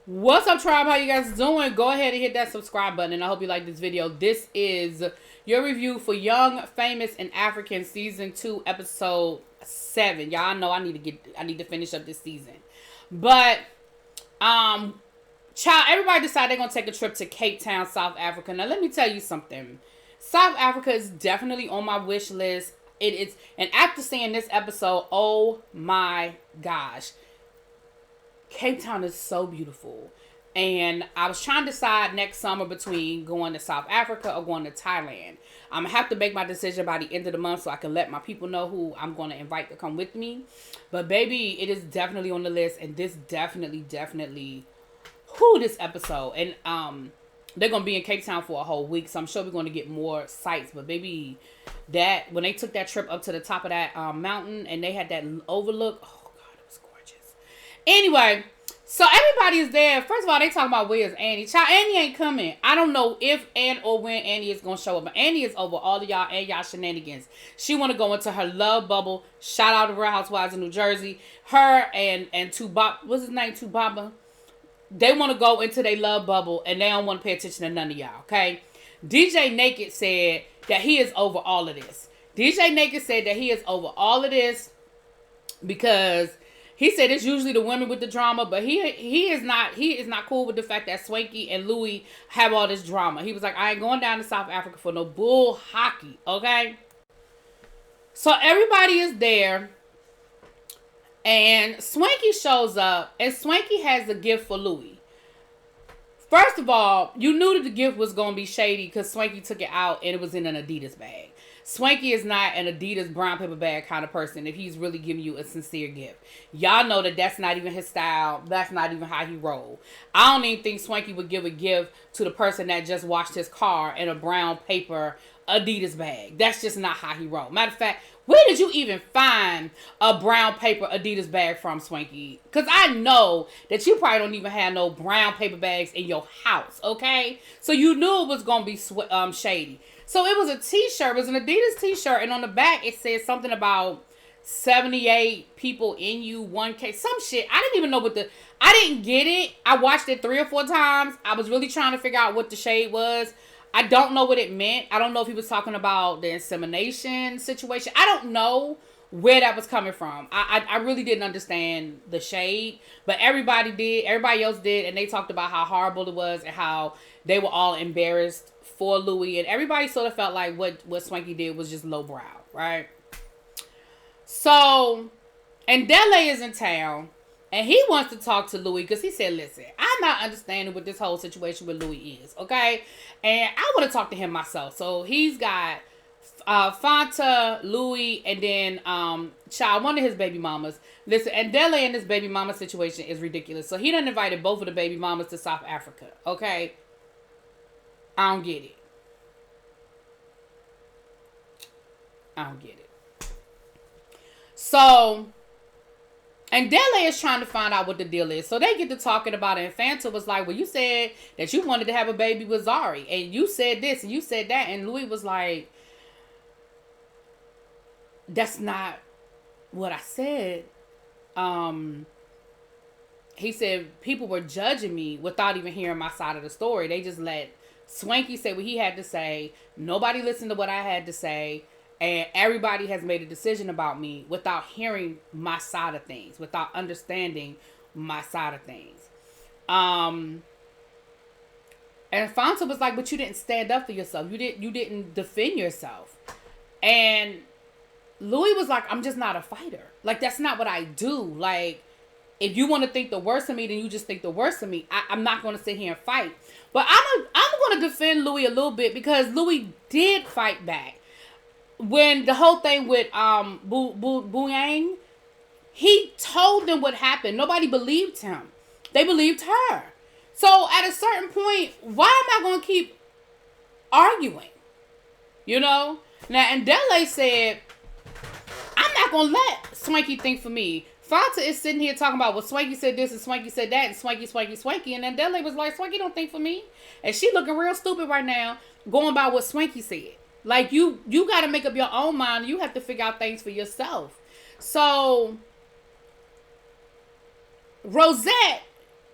What's up, tribe? How you guys doing? Go ahead and hit that subscribe button, and I hope you like this video. This is your review for Young, Famous, and African Season 2, Episode 7. Y'all know I need to finish up this season. But, child, everybody decided they're going to take a trip to Cape Town, South Africa. Now, let me tell you something. South Africa is definitely on my wish list. It is, and after seeing this episode, oh my gosh. Cape Town is so beautiful. And I was trying to decide next summer between going to South Africa or going to Thailand. I'm going to have to make my decision by the end of the month so I can let my people know who I'm going to invite to come with me. But baby, it is definitely on the list. And this definitely, this episode. And they're going to be in Cape Town for a whole week. So I'm sure we're going to get more sights. But baby, that when they took that trip up to the top of that mountain and they had that overlook. Oh, God, it was gorgeous. Anyway, so everybody is there. First of all, they talking about where's Annie. Child, Annie ain't coming. I don't know if and or when Annie is going to show up. But Annie is over all of y'all and y'all shenanigans. She want to go into her love bubble. Shout out to Real Housewives of New Jersey. Her and Tubaba, what's his name? Tubaba. They want to go into their love bubble and they don't want to pay attention to none of y'all, okay? DJ Naked said that he is over all of this. DJ Naked said that he is over all of this because he said it's usually the women with the drama, but he is not cool with the fact that Swanky and Louis have all this drama. He was like, I ain't going down to South Africa for no bull hockey, okay? So everybody is there, and Swanky shows up, and Swanky has a gift for Louis. First of all, you knew that the gift was going to be shady because Swanky took it out and it was in an Adidas bag. Swanky is not an Adidas brown paper bag kind of person if he's really giving you a sincere gift. Y'all know that that's not even his style. That's not even how he roll. I don't even think Swanky would give a gift to the person that just washed his car in a brown paper Adidas bag. That's just not how he roll. Matter of fact, where did you even find a brown paper Adidas bag from, Swanky? Because I know that you probably don't even have no brown paper bags in your house, okay? So you knew it was going to be shady. So it was a t-shirt. It was an Adidas t-shirt. And on the back, it said something about 78 people in you, 1K. Some shit. I didn't even know I didn't get it. I watched it 3 or 4 times. I was really trying to figure out what the shade was. I don't know what it meant. I don't know if he was talking about the insemination situation. I don't know where that was coming from. I really didn't understand the shade. But everybody did. Everybody else did. And they talked about how horrible it was and how they were all embarrassed for Louis, and everybody sort of felt like what Swanky did was just lowbrow, right? So, and Dele is in town, and he wants to talk to Louis because he said, listen, I'm not understanding what this whole situation with Louis is, okay? And I want to talk to him myself. So he's got Fanta, Louis, and then one of his baby mamas. Listen, and Dele and this baby mama situation is ridiculous. So he done invited both of the baby mamas to South Africa, okay? I don't get it. So, and Dele is trying to find out what the deal is. So they get to talking about it. And Fanta was like, well, you said that you wanted to have a baby with Zari. And you said this and you said that. And Louis was like, that's not what I said. He said people were judging me without even hearing my side of the story. They just let Swanky say what he had to say. Nobody listened to what I had to say. And everybody has made a decision about me without hearing my side of things, without understanding my side of things. And Fanta was like, but you didn't stand up for yourself. You didn't defend yourself. And Louis was like, I'm just not a fighter. Like, that's not what I do. Like, if you want to think the worst of me, then you just think the worst of me. I'm not going to sit here and fight. But I'm going to defend Louis a little bit because Louis did fight back. When the whole thing with Yang, he told them what happened. Nobody believed him. They believed her. So at a certain point, why am I going to keep arguing? You know? Now, and Dele said, I'm not going to let Swanky think for me. Fanta is sitting here talking about, well, Swanky said this and Swanky said that and Swanky. And then Dele was like, Swanky don't think for me. And she looking real stupid right now going by what Swanky said. Like, you got to make up your own mind. You have to figure out things for yourself. So, Rosette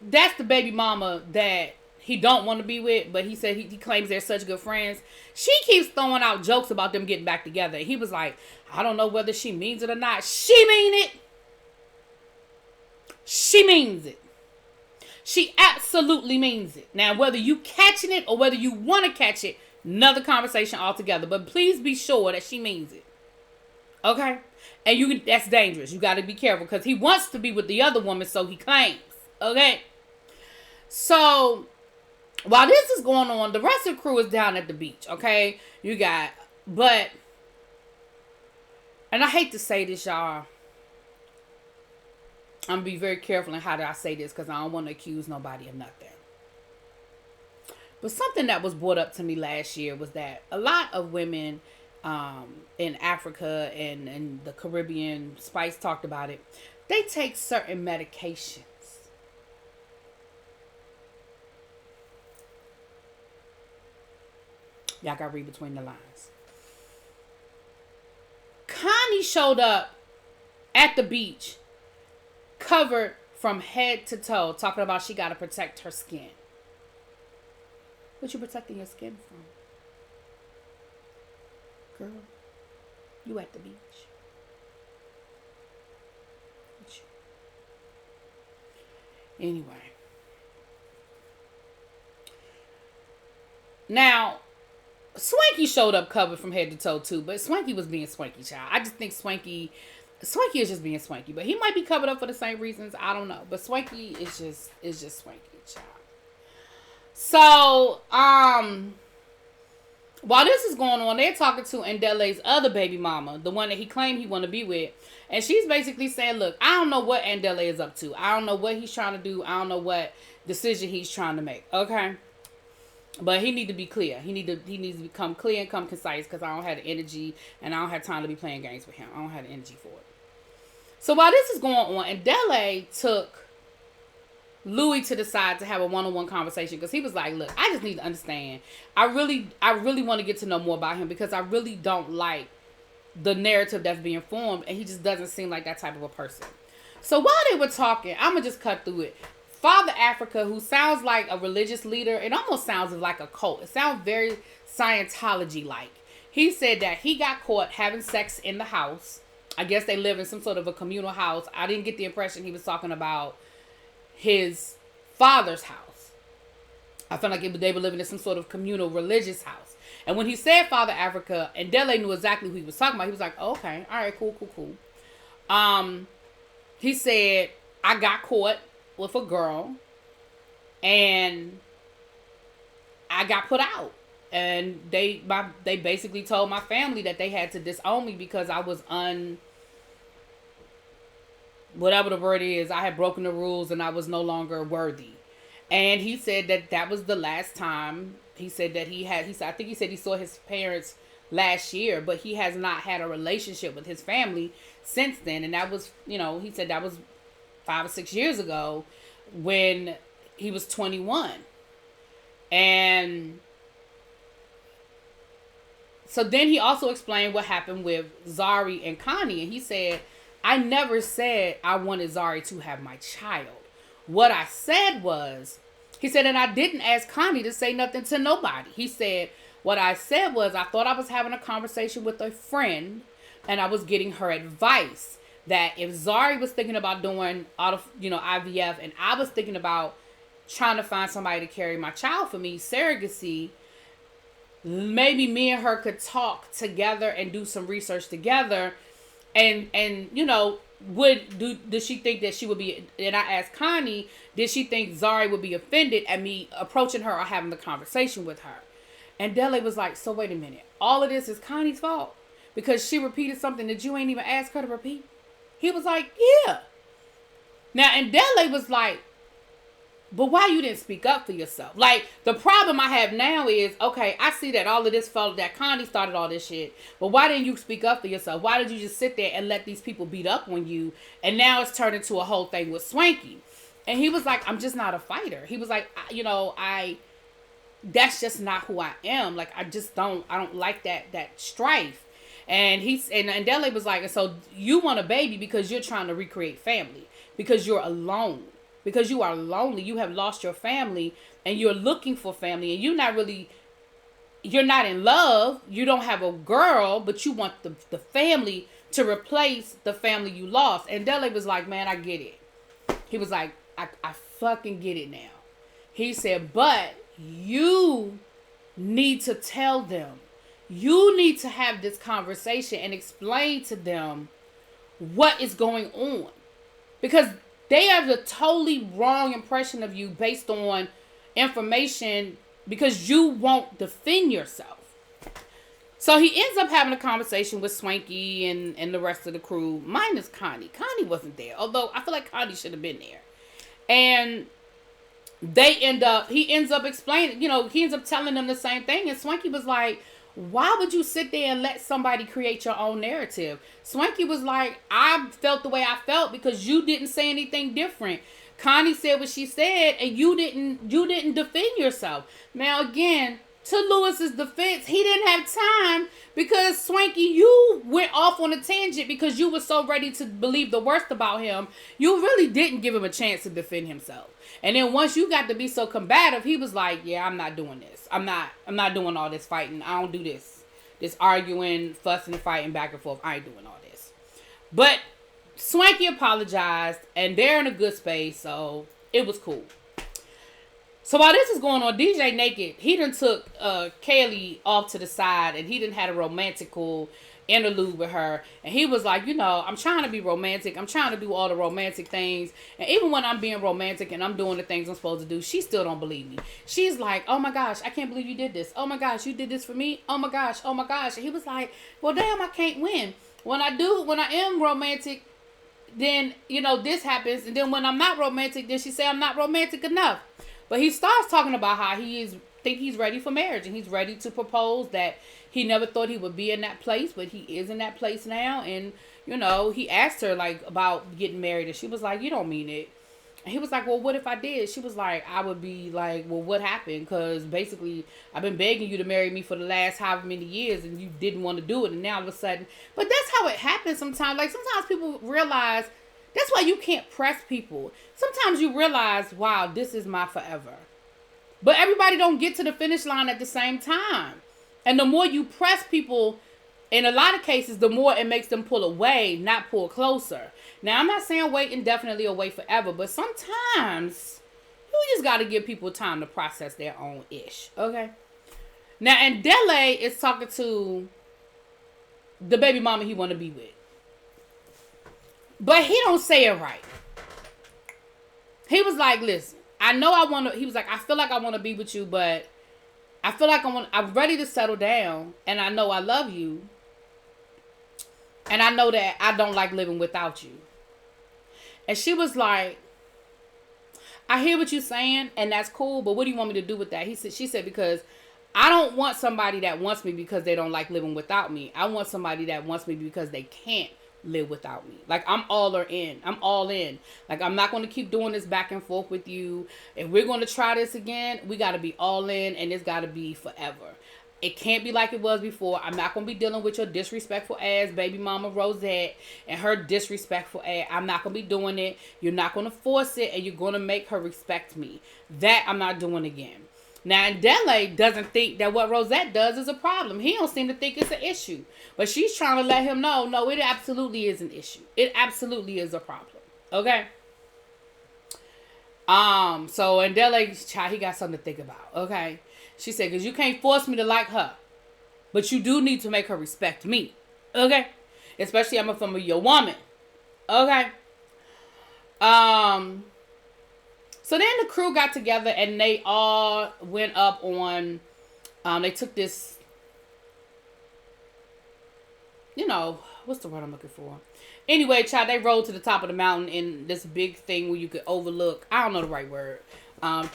that's the baby mama that he don't want to be with, but he said he claims they're such good friends. She keeps throwing out jokes about them getting back together. He was like, I don't know whether she means it or not. She mean it. She means it. She absolutely means it. Now, whether you catching it or whether you want to catch it, another conversation altogether. But please be sure that she means it. Okay? And that's dangerous. You got to be careful because he wants to be with the other woman, so he claims. Okay? So, while this is going on, the rest of the crew is down at the beach. Okay? And I hate to say this, y'all. I'm going to be very careful in how I say this because I don't want to accuse nobody of nothing. But something that was brought up to me last year was that a lot of women in Africa and the Caribbean, Spice talked about it, they take certain medications. Y'all got to read between the lines. Connie showed up at the beach covered from head to toe, talking about she got to protect her skin. What you protecting your skin from? Girl, you at the beach. Anyway. Now, Swanky showed up covered from head to toe too, but Swanky was being Swanky, child. I just think Swanky is just being Swanky, but he might be covered up for the same reasons. I don't know, but Swanky is just Swanky, child. So, while this is going on, they're talking to Andele's other baby mama, the one that he claimed he want to be with, and she's basically saying, "Look, I don't know what Andele is up to. I don't know what he's trying to do. I don't know what decision he's trying to make. Okay." But he need to be clear. He needs to become clear and come concise because I don't have the energy and I don't have time to be playing games with him. I don't have the energy for it. So while this is going on, Andele took Louis to the side to have a one-on-one conversation because he was like, look, I just need to understand. I really want to get to know more about him because I really don't like the narrative that's being formed and he just doesn't seem like that type of a person. So while they were talking, I'm going to just cut through it. Father Africa, who sounds like a religious leader, it almost sounds like a cult. It sounds very Scientology-like. He said that he got caught having sex in the house. I guess they live in some sort of a communal house. I didn't get the impression he was talking about his father's house. I felt like they were living in some sort of communal religious house. And when he said Father Africa, and Dele knew exactly who he was talking about, he was like, oh, okay, all right, cool. He said, I got caught with a girl and I got put out. And they basically told my family that they had to disown me because I was whatever the word is, I had broken the rules and I was no longer worthy. And he said that was the last time. He said that I think he said he saw his parents last year, but he has not had a relationship with his family since then. And that was, he said that was 5 or 6 years ago when he was 21. And so then he also explained what happened with Zari and Connie. And he said, I never said I wanted Zari to have my child. What I said was, he said, and I didn't ask Connie to say nothing to nobody. He said, what I said was, I thought I was having a conversation with a friend and I was getting her advice that if Zari was thinking about doing IVF and I was thinking about trying to find somebody to carry my child for me, surrogacy, maybe me and her could talk together and do some research together. And does she think that she would be, and I asked Connie, did she think Zari would be offended at me approaching her or having the conversation with her? And Dele was like, so wait a minute. All of this is Connie's fault because she repeated something that you ain't even asked her to repeat? He was like, yeah. Now, and Dele was like, but why you didn't speak up for yourself? Like, the problem I have now is, okay, I see that all of this that Connie started all this shit, but why didn't you speak up for yourself? Why did you just sit there and let these people beat up on you? And now it's turned into a whole thing with Swanky. And he was like, I'm just not a fighter. He was like, that's just not who I am. Like, I don't like that strife. And and Dele was like, so you want a baby because you're trying to recreate family, because you're alone. because you are lonely. You have lost your family and you're looking for family, and you're not in love. You don't have a girl, but you want the family to replace the family you lost. And Dele was like, man, I get it. He was like, I fucking get it now. He said, but you need to tell them. You need to have this conversation and explain to them what is going on. Because they have a totally wrong impression of you based on information, because you won't defend yourself. So he ends up having a conversation with Swanky and the rest of the crew, minus Connie. Connie wasn't there, although I feel like Connie should have been there. And he ends up explaining, he ends up telling them the same thing. And Swanky was like, why would you sit there and let somebody create your own narrative? Swanky was like, I felt the way I felt because you didn't say anything different. Connie said what she said, and you didn't defend yourself. Now again, to Lewis's defense, he didn't have time because Swanky, you went off on a tangent because you were so ready to believe the worst about him. You really didn't give him a chance to defend himself. And then once you got to be so combative, he was like, yeah, I'm not doing this. I'm not doing all this fighting. I don't do this. This arguing, fussing, and fighting back and forth. I ain't doing all this. But Swanky apologized, and they're in a good space, so it was cool. So while this is going on, DJ Naked, he done took Kaylee off to the side, and he done had a romantical interlude with her. And he was like, I'm trying to be romantic. I'm trying to do all the romantic things. And even when I'm being romantic and I'm doing the things I'm supposed to do, she still don't believe me. She's like, oh my gosh, I can't believe you did this. Oh my gosh, you did this for me. Oh my gosh, oh my gosh. And he was like, well, damn, I can't win. When I am romantic, then, this happens. And then when I'm not romantic, then she say I'm not romantic enough. But he starts talking about how think he's ready for marriage, and he's ready to propose, that he never thought he would be in that place, but he is in that place now. And, he asked her about getting married, and she was like, you don't mean it. And he was like, well, what if I did? She was like, I would be like, well, what happened? Because basically I've been begging you to marry me for the last however many years, and you didn't want to do it. And now all of a sudden, but that's how it happens sometimes. Like sometimes people realize, that's why you can't press people. Sometimes you realize, wow, this is my forever. But everybody don't get to the finish line at the same time. And the more you press people, in a lot of cases, the more it makes them pull away, not pull closer. Now, I'm not saying wait indefinitely or wait forever, but sometimes you just got to give people time to process their own ish. Okay? Now, and Dele is talking to the baby mama he want to be with. But he don't say it right. He was like, listen, he was like, I feel like I want to be with you, but I feel like I'm ready to settle down, and I know I love you, and I know that I don't like living without you. And she was like, I hear what you're saying, and that's cool, but what do you want me to do with that? She said, because I don't want somebody that wants me because they don't like living without me. I want somebody that wants me because they can't live without me. Like, I'm all in. Like, I'm not going to keep doing this back and forth with you. If we're going to try this again, we got to be all in, and it's got to be forever. It can't be like it was before. I'm not going to be dealing with your disrespectful ass baby mama Rosette and her disrespectful ass. I'm not going to be doing it. You're not going to force it, and you're going to make her respect me. That I'm not doing again. Now, Dele doesn't think that what Rosette does is a problem. He don't seem to think it's an issue. But she's trying to let him know, no, it absolutely is an issue. It absolutely is a problem. Okay? So, and Dele, he got something to think about. Okay? She said, because you can't force me to like her. But you do need to make her respect me. Okay? Especially I'm from your woman. Okay? So then the crew got together and they all went up on, they took this, what's the word I'm looking for? Anyway, child, they rode to the top of the mountain in this big thing where you could overlook, I don't know the right word, I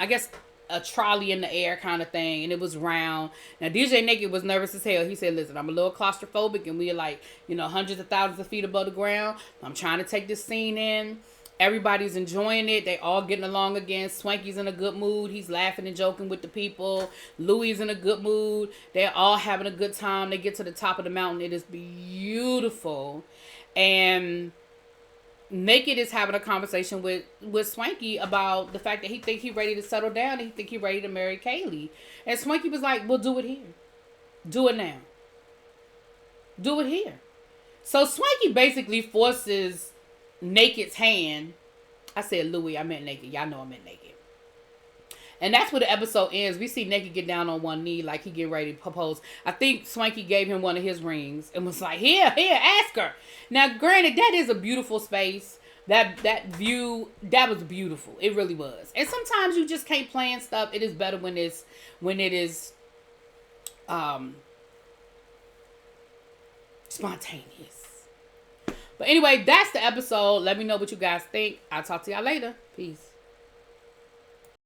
guess a trolley in the air kind of thing, and it was round. Now, DJ Naked was nervous as hell. He said, listen, I'm a little claustrophobic, and we're like, hundreds of thousands of feet above the ground. I'm trying to take this scene in. Everybody's enjoying it. They all getting along again. Swanky's in a good mood. He's laughing and joking with the people. Louie's in a good mood. They're all having a good time. They get to the top of the mountain. It is beautiful. And, Naked is having a conversation with Swanky about the fact that he think he ready to settle down and he think he ready to marry Kaylee. And Swanky was like, well, do it here. Do it now. Do it here. So Swanky basically forces Naked's hand. I said Louis, I meant Naked. Y'all know I meant Naked. And that's where the episode ends. We see Naked get down on one knee like he getting ready to propose. I think Swanky gave him one of his rings and was like, here, ask her. Now, granted, that is a beautiful space. That view, that was beautiful. It really was. And sometimes you just can't plan stuff. It is better when it is spontaneous. But anyway, that's the episode. Let me know what you guys think. I'll talk to y'all later. Peace.